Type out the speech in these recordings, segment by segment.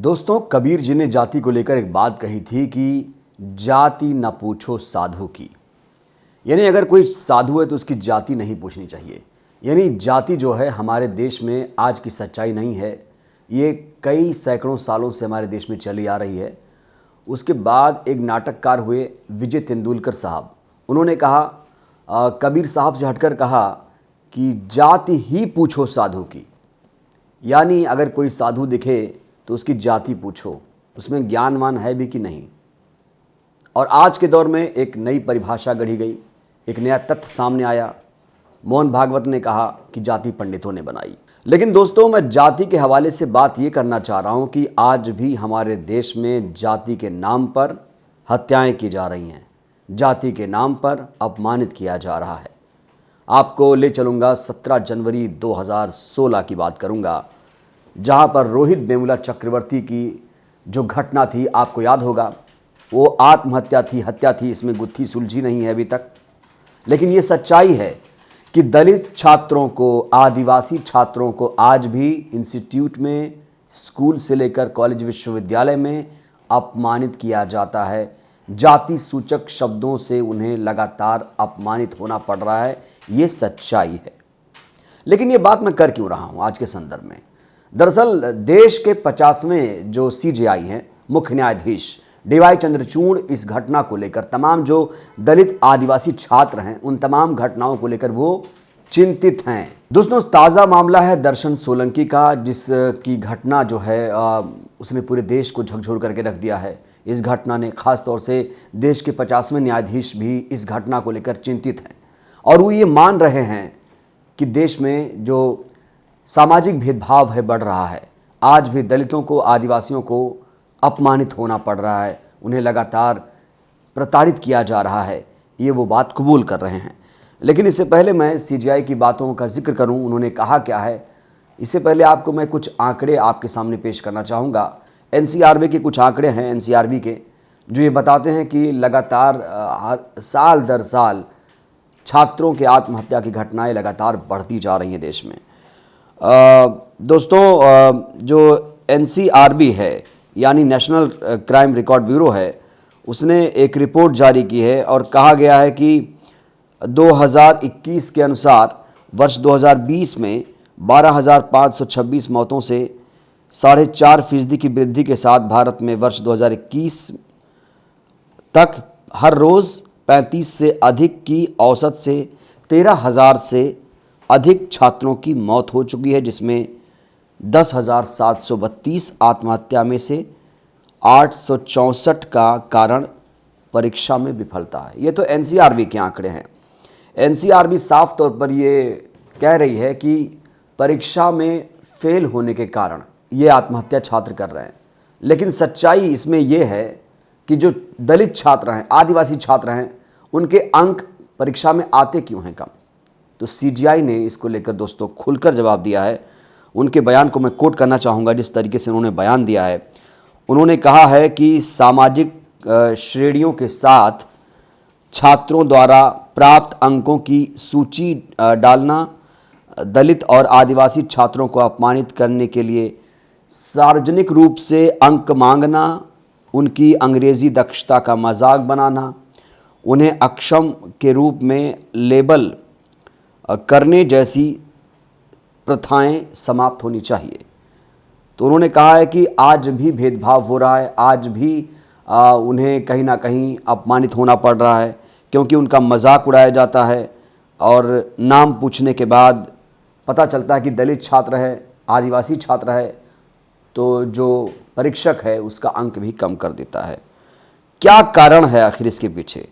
दोस्तों, कबीर जी ने जाति को लेकर एक बात कही थी कि जाति न पूछो साधु की। यानी अगर कोई साधु है तो उसकी जाति नहीं पूछनी चाहिए। यानी जाति जो है हमारे देश में आज की सच्चाई नहीं है, ये कई सैकड़ों सालों से हमारे देश में चली आ रही है। उसके बाद एक नाटककार हुए विजय तेंदुलकर साहब, उन्होंने कहा कबीर साहब से हटकर कहा कि जाति ही पूछो साधु की। यानी अगर कोई साधु दिखे तो उसकी जाति पूछो, उसमें ज्ञानवान है भी कि नहीं। और आज के दौर में एक नई परिभाषा गढ़ी गई, एक नया तथ्य सामने आया। मोहन भागवत ने कहा कि जाति पंडितों ने बनाई। लेकिन दोस्तों, मैं जाति के हवाले से बात ये करना चाह रहा हूँ कि आज भी हमारे देश में जाति के नाम पर हत्याएं की जा रही हैं, जाति के नाम पर अपमानित किया जा रहा है। आपको ले चलूँगा 17 जनवरी 2016 की बात करूँगा, जहाँ पर रोहित वेमुला चक्रवर्ती की जो घटना थी, आपको याद होगा, वो आत्महत्या थी, हत्या थी, इसमें गुत्थी सुलझी नहीं है अभी तक। लेकिन ये सच्चाई है कि दलित छात्रों को, आदिवासी छात्रों को आज भी इंस्टीट्यूट में, स्कूल से लेकर कॉलेज विश्वविद्यालय में अपमानित किया जाता है। जाति सूचक शब्दों से उन्हें लगातार अपमानित होना पड़ रहा है, ये सच्चाई है। लेकिन ये बात मैं कर क्यों रहा हूँ आज के संदर्भ में? दरअसल देश के 50वें जो CJI हैं, मुख्य न्यायाधीश DY चंद्रचूड़, इस घटना को लेकर, तमाम जो दलित आदिवासी छात्र हैं उन तमाम घटनाओं को लेकर वो चिंतित हैं। दोस्तों, ताज़ा मामला है दर्शन सोलंकी का, जिसकी घटना जो है उसने पूरे देश को झकझोर करके रख दिया है। इस घटना ने खास तौर से देश के 50वें न्यायाधीश भी इस घटना को लेकर चिंतित हैं और वो ये मान रहे हैं कि देश में जो सामाजिक भेदभाव है बढ़ रहा है। आज भी दलितों को, आदिवासियों को अपमानित होना पड़ रहा है, उन्हें लगातार प्रताड़ित किया जा रहा है, ये वो बात कबूल कर रहे हैं। लेकिन इससे पहले मैं CJI की बातों का जिक्र करूं, उन्होंने कहा क्या है, इससे पहले आपको मैं कुछ आंकड़े आपके सामने पेश करना चाहूँगा। NCRB के कुछ आंकड़े हैं, NCRB के, जो ये बताते हैं कि लगातार साल दर साल छात्रों के आत्महत्या की घटनाएँ लगातार बढ़ती जा रही हैं देश में। दोस्तों, जो NCRB है यानी नेशनल क्राइम रिकॉर्ड ब्यूरो है, उसने एक रिपोर्ट जारी की है और कहा गया है कि 2021 के अनुसार वर्ष 2020 में 12,526 मौतों से 4.5% की वृद्धि के साथ भारत में वर्ष 2021 तक हर रोज़ 35 से अधिक की औसत से 13,000 से अधिक छात्रों की मौत हो चुकी है, जिसमें 10,732 आत्महत्या में से 864 का कारण परीक्षा में विफलता है। ये तो NCRB के आंकड़े हैं। NCRB साफ तौर पर ये कह रही है कि परीक्षा में फेल होने के कारण ये आत्महत्या छात्र कर रहे हैं। लेकिन सच्चाई इसमें ये है कि जो दलित छात्र हैं, आदिवासी छात्र हैं, उनके अंक परीक्षा में आते क्यों हैं कम? तो CJI ने इसको लेकर दोस्तों खुलकर जवाब दिया है। उनके बयान को मैं कोट करना चाहूँगा, जिस तरीके से उन्होंने बयान दिया है। उन्होंने कहा है कि सामाजिक श्रेणियों के साथ छात्रों द्वारा प्राप्त अंकों की सूची डालना, दलित और आदिवासी छात्रों को अपमानित करने के लिए सार्वजनिक रूप से अंक मांगना, उनकी अंग्रेज़ी दक्षता का मजाक बनाना, उन्हें अक्षम के रूप में लेबल करने जैसी प्रथाएं समाप्त होनी चाहिए। तो उन्होंने कहा है कि आज भी भेदभाव हो रहा है, आज भी उन्हें कहीं ना कहीं अपमानित होना पड़ रहा है, क्योंकि उनका मजाक उड़ाया जाता है और नाम पूछने के बाद पता चलता है कि दलित छात्र है, आदिवासी छात्र है, तो जो परीक्षक है उसका अंक भी कम कर देता है। क्या कारण है आखिर इसके पीछे?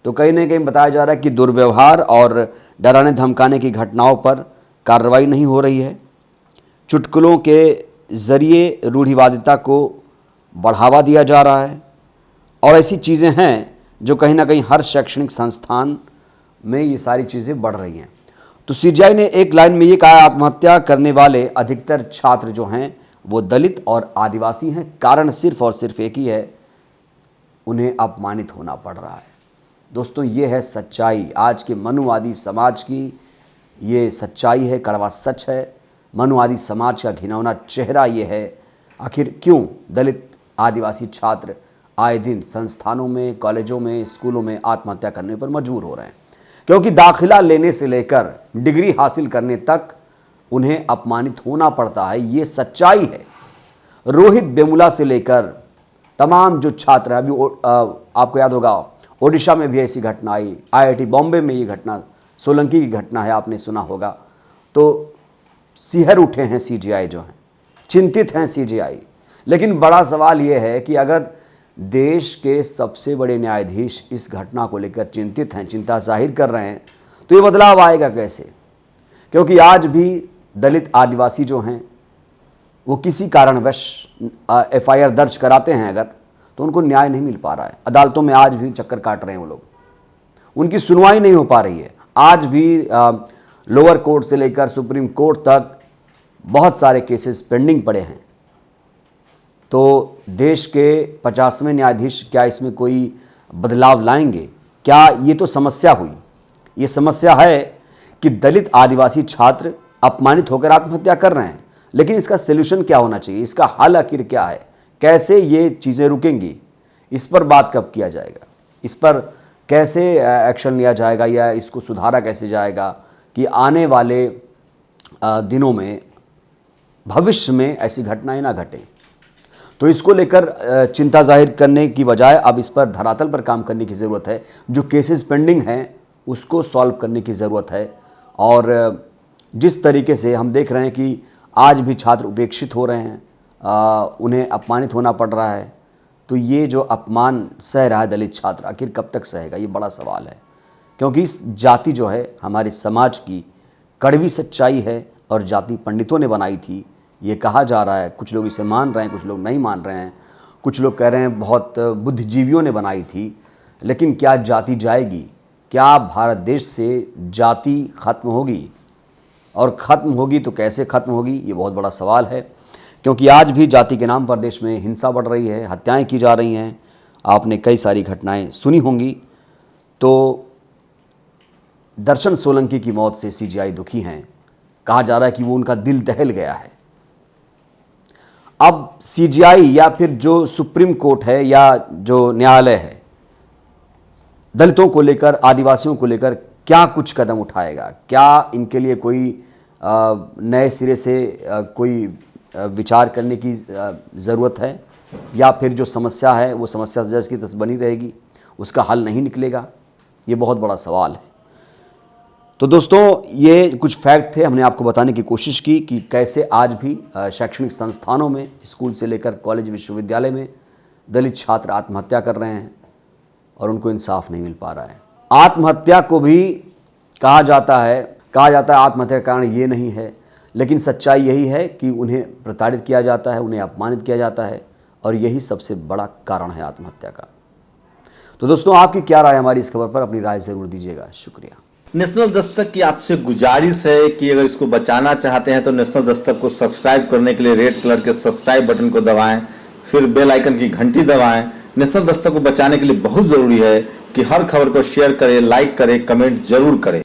तो कहीं ना कहीं बताया जा रहा है कि दुर्व्यवहार और डराने धमकाने की घटनाओं पर कार्रवाई नहीं हो रही है, चुटकुलों के ज़रिए रूढ़िवादिता को बढ़ावा दिया जा रहा है, और ऐसी चीज़ें हैं जो कहीं ना कहीं हर शैक्षणिक संस्थान में ये सारी चीज़ें बढ़ रही हैं। तो CJI ने एक लाइन में ये कहा, आत्महत्या करने वाले अधिकतर छात्र जो हैं वो दलित और आदिवासी हैं। कारण सिर्फ और सिर्फ एक ही है, उन्हें अपमानित होना पड़ रहा है। दोस्तों, ये है सच्चाई आज के मनुवादी समाज की, ये सच्चाई है, कड़वा सच है। मनुवादी समाज का घिनौना चेहरा ये है आखिर क्यों दलित आदिवासी छात्र आए दिन संस्थानों में, कॉलेजों में, स्कूलों में आत्महत्या करने पर मजबूर हो रहे हैं? क्योंकि दाखिला लेने से लेकर डिग्री हासिल करने तक उन्हें अपमानित होना पड़ता है, ये सच्चाई है। रोहित वेमुला से लेकर तमाम जो छात्र हैं, अभी आपको याद होगा ओडिशा में भी ऐसी घटना आई, IIT बॉम्बे में ये घटना, सोलंकी की घटना है, आपने सुना होगा। तो सिहर उठे हैं CJI जो हैं, चिंतित हैं CJI। लेकिन बड़ा सवाल ये है कि अगर देश के सबसे बड़े न्यायाधीश इस घटना को लेकर चिंतित हैं, चिंता जाहिर कर रहे हैं, तो ये बदलाव आएगा कैसे? क्योंकि आज भी दलित आदिवासी जो हैं वो किसी कारणवश FIR दर्ज कराते हैं अगर, तो उनको न्याय नहीं मिल पा रहा है। अदालतों में आज भी चक्कर काट रहे हैं वो लोग, उनकी सुनवाई नहीं हो पा रही है। आज भी लोअर कोर्ट से लेकर सुप्रीम कोर्ट तक बहुत सारे केसेस पेंडिंग पड़े हैं। तो देश के 50वें न्यायाधीश क्या इसमें कोई बदलाव लाएंगे? क्या ये तो समस्या हुई, ये समस्या है कि दलित आदिवासी छात्र अपमानित होकर आत्महत्या कर रहे हैं, लेकिन इसका सलूशन क्या होना चाहिए? इसका हल आखिर क्या है? कैसे ये चीज़ें रुकेंगी? इस पर बात कब किया जाएगा? इस पर कैसे एक्शन लिया जाएगा या इसको सुधारा कैसे जाएगा कि आने वाले दिनों में, भविष्य में ऐसी घटनाएं ना घटें? तो इसको लेकर चिंता जाहिर करने की बजाय अब इस पर धरातल पर काम करने की ज़रूरत है। जो केसेस पेंडिंग हैं उसको सॉल्व करने की ज़रूरत है। और जिस तरीके से हम देख रहे हैं कि आज भी छात्र उपेक्षित हो रहे हैं, उन्हें अपमानित होना पड़ रहा है, तो ये जो अपमान सह रहा है दलित छात्र, आखिर कब तक सहेगा? ये बड़ा सवाल है। क्योंकि इस जाति जो है हमारे समाज की कड़वी सच्चाई है और जाति पंडितों ने बनाई थी, ये कहा जा रहा है। कुछ लोग इसे मान रहे हैं, कुछ लोग नहीं मान रहे हैं, कुछ लोग कह रहे हैं बहुत बुद्धिजीवियों ने बनाई थी। लेकिन क्या जाति जाएगी? क्या भारत देश से जाति खत्म होगी? और ख़त्म होगी तो कैसे ख़त्म होगी, ये बहुत बड़ा सवाल है। क्योंकि आज भी जाति के नाम पर देश में हिंसा बढ़ रही है, हत्याएं की जा रही हैं। आपने कई सारी घटनाएं सुनी होंगी। तो दर्शन सोलंकी की मौत से CJI दुखी हैं। कहा जा रहा है कि वो उनका दिल दहल गया है। अब CJI या फिर जो सुप्रीम कोर्ट है या जो न्यायालय है, दलितों को लेकर, आदिवासियों को लेकर क्या कुछ कदम उठाएगा? क्या इनके लिए कोई नए सिरे से कोई विचार करने की ज़रूरत है, या फिर जो समस्या है वो समस्या जैसे की तैसे बनी रहेगी, उसका हल नहीं निकलेगा? ये बहुत बड़ा सवाल है। तो दोस्तों, ये कुछ फैक्ट थे, हमने आपको बताने की कोशिश की कि कैसे आज भी शैक्षणिक संस्थानों में, स्कूल से लेकर कॉलेज, विश्वविद्यालय में दलित छात्र आत्महत्या कर रहे हैं और उनको इंसाफ नहीं मिल पा रहा है। आत्महत्या को भी कहा जाता है आत्महत्या का कारण ये नहीं है, लेकिन सच्चाई यही है कि उन्हें प्रताड़ित किया जाता है, उन्हें अपमानित किया जाता है, और यही सबसे बड़ा कारण है आत्महत्या का। तो दोस्तों, आपकी क्या राय हमारी इस खबर पर? अपनी राय ज़रूर दीजिएगा। शुक्रिया। नेशनल दस्तक की आपसे गुजारिश है कि अगर इसको बचाना चाहते हैं तो नेशनल दस्तक को सब्सक्राइब करने के लिए रेड कलर के सब्सक्राइब बटन को दबाएं, फिर बेल आइकन की घंटी दबाएं। नेशनल दस्तक को बचाने के लिए बहुत जरूरी है कि हर खबर को शेयर करें, लाइक करें, कमेंट जरूर करें।